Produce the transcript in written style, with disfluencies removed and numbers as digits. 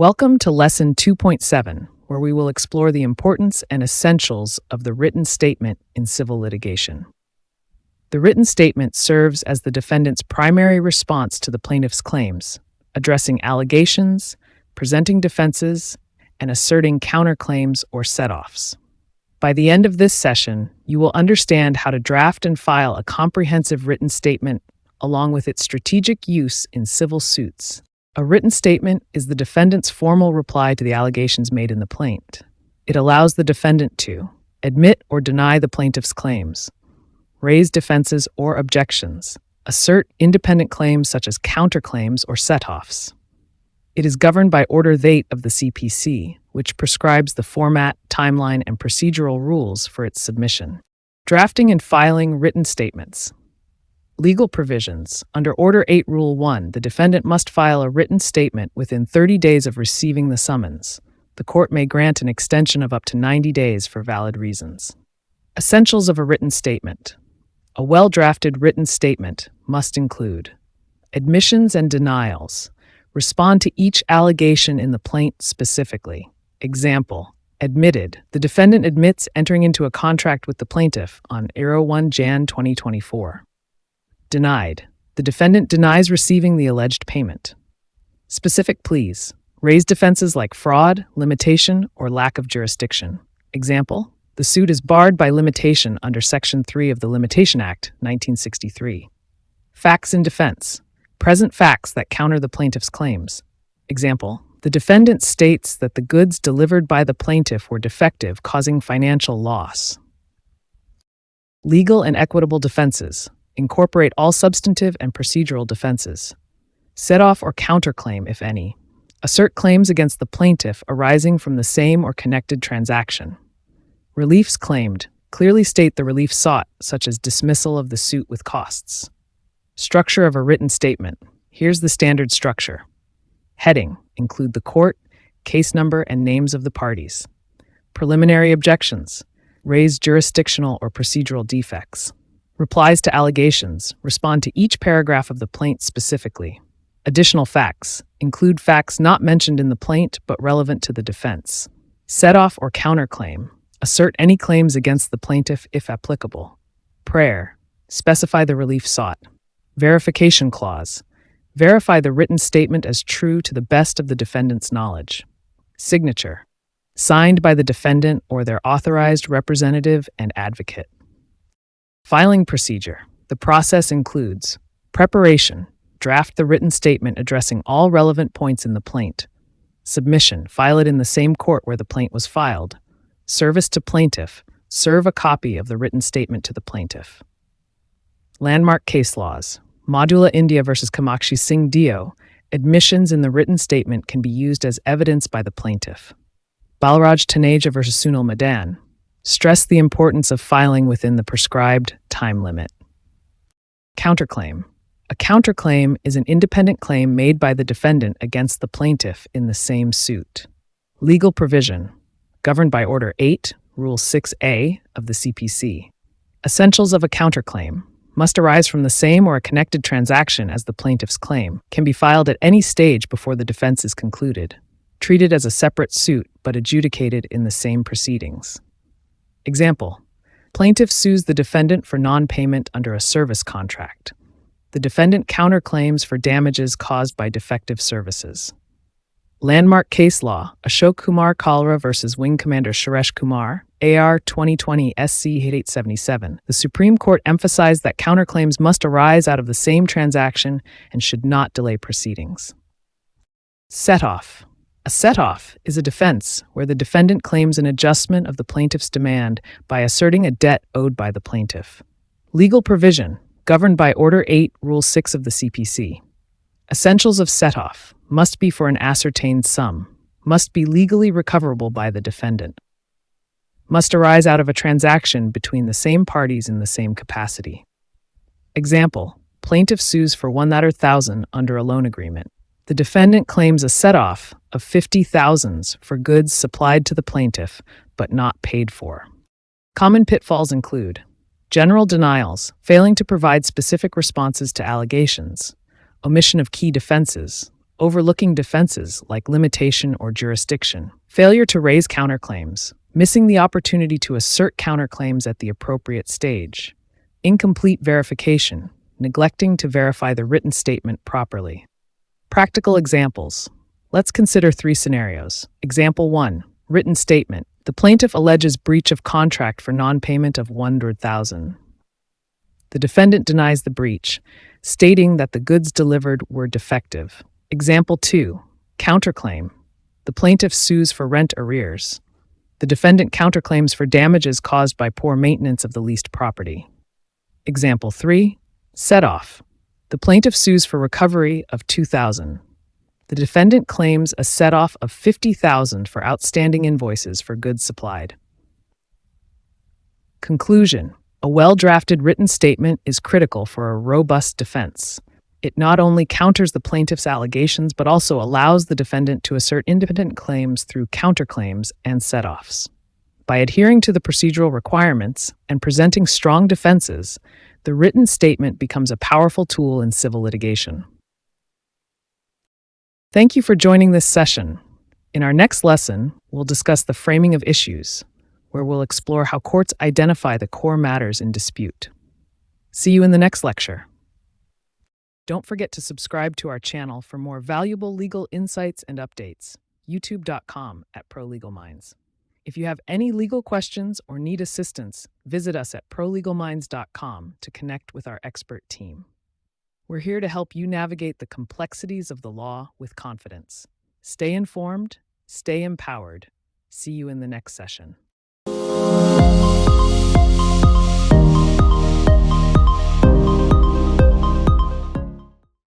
Welcome to Lesson 2.7, where we will explore the importance and essentials of the written statement in civil litigation. The written statement serves as the defendant's primary response to the plaintiff's claims, addressing allegations, presenting defenses, and asserting counterclaims or set-offs. By the end of this session, you will understand how to draft and file a comprehensive written statement along with its strategic use in civil suits. A written statement is the defendant's formal reply to the allegations made in the plaint. It allows the defendant to admit or deny the plaintiff's claims, raise defenses or objections, assert independent claims such as counterclaims or set-offs. It is governed by Order VIII of the CPC, which prescribes the format, timeline, and procedural rules for its submission. Drafting and filing written statements. Legal provisions. Under Order VIII Rule 1, the defendant must file a written statement within 30 days of receiving the summons. The court may grant an extension of up to 90 days for valid reasons. Essentials of a written statement. A well-drafted written statement must include admissions and denials. Respond to each allegation in the plaint specifically. Example: admitted. The defendant admits entering into a contract with the plaintiff on 1 Jan 2024. Denied. The defendant denies receiving the alleged payment. Specific pleas. Raise defenses like fraud, limitation, or lack of jurisdiction. Example: the suit is barred by limitation under Section 3 of the Limitation Act, 1963. Facts in defense. Present facts that counter the plaintiff's claims. Example: the defendant states that the goods delivered by the plaintiff were defective, causing financial loss. Legal and equitable defenses. Incorporate all substantive and procedural defenses. Set off or counterclaim, if any. Assert claims against the plaintiff arising from the same or connected transaction. Reliefs claimed. Clearly state the relief sought, such as dismissal of the suit with costs. Structure of a written statement. Here's the standard structure. Heading. Include the court, case number, and names of the parties. Preliminary objections. Raise jurisdictional or procedural defects. Replies to allegations. Respond to each paragraph of the plaint specifically. Additional facts. Include facts not mentioned in the plaint but relevant to the defense. Set off or counterclaim. Assert any claims against the plaintiff if applicable. Prayer. Specify the relief sought. Verification clause. Verify the written statement as true to the best of the defendant's knowledge. Signature. Signed by the defendant or their authorized representative and advocate. Filing procedure. The process includes preparation. Draft the written statement addressing all relevant points in the plaint. Submission. File it in the same court where the plaint was filed. Service to plaintiff. Serve a copy of the written statement to the plaintiff. Landmark case laws. Modula India v. Kamakshi Singh Dio. Admissions in the written statement can be used as evidence by the plaintiff. Balraj Taneja v. Sunil Madan. Stress the importance of filing within the prescribed time limit. Counterclaim. A counterclaim is an independent claim made by the defendant against the plaintiff in the same suit. Legal provision. Governed by Order VIII, Rule 6A of the CPC. Essentials of a counterclaim. Must arise from the same or a connected transaction as the plaintiff's claim. Can be filed at any stage before the defense is concluded. Treated as a separate suit but adjudicated in the same proceedings. Example: plaintiff sues the defendant for non-payment under a service contract. The defendant counterclaims for damages caused by defective services. Landmark case law. Ashok Kumar Kalra v. Wing Commander Suresh Kumar, AR 2020 SC 877. The Supreme Court emphasized that counterclaims must arise out of the same transaction and should not delay proceedings. Set-off. A set-off is a defense where the defendant claims an adjustment of the plaintiff's demand by asserting a debt owed by the plaintiff. Legal provision. Governed by Order VIII, Rule 6 of the CPC. Essentials of set-off. Must be for an ascertained sum. Must be legally recoverable by the defendant. Must arise out of a transaction between the same parties in the same capacity. Example: plaintiff sues for 100,000 under a loan agreement. The defendant claims a set-off of 50,000 for goods supplied to the plaintiff but not paid for. Common pitfalls include general denials, failing to provide specific responses to allegations, omission of key defenses, overlooking defenses like limitation or jurisdiction, failure to raise counterclaims, missing the opportunity to assert counterclaims at the appropriate stage, incomplete verification, neglecting to verify the written statement properly. Practical examples. Let's consider 3 scenarios. Example 1. Written statement. The plaintiff alleges breach of contract for non-payment of $100,000. The defendant denies the breach, stating that the goods delivered were defective. Example 2. Counterclaim. The plaintiff sues for rent arrears. The defendant counterclaims for damages caused by poor maintenance of the leased property. Example 3. Set-off. The plaintiff sues for recovery of $2,000. The defendant claims a set-off of $50,000 for outstanding invoices for goods supplied. Conclusion. A well-drafted written statement is critical for a robust defense. It not only counters the plaintiff's allegations, but also allows the defendant to assert independent claims through counterclaims and set-offs. By adhering to the procedural requirements and presenting strong defenses, the written statement becomes a powerful tool in civil litigation. Thank you for joining this session. In our next lesson, we'll discuss the framing of issues, where we'll explore how courts identify the core matters in dispute. See you in the next lecture. Don't forget to subscribe to our channel for more valuable legal insights and updates. youtube.com/ProLegalMinds. If you have any legal questions or need assistance, visit us at prolegalminds.com to connect with our expert team. We're here to help you navigate the complexities of the law with confidence. Stay informed, stay empowered. See you in the next session.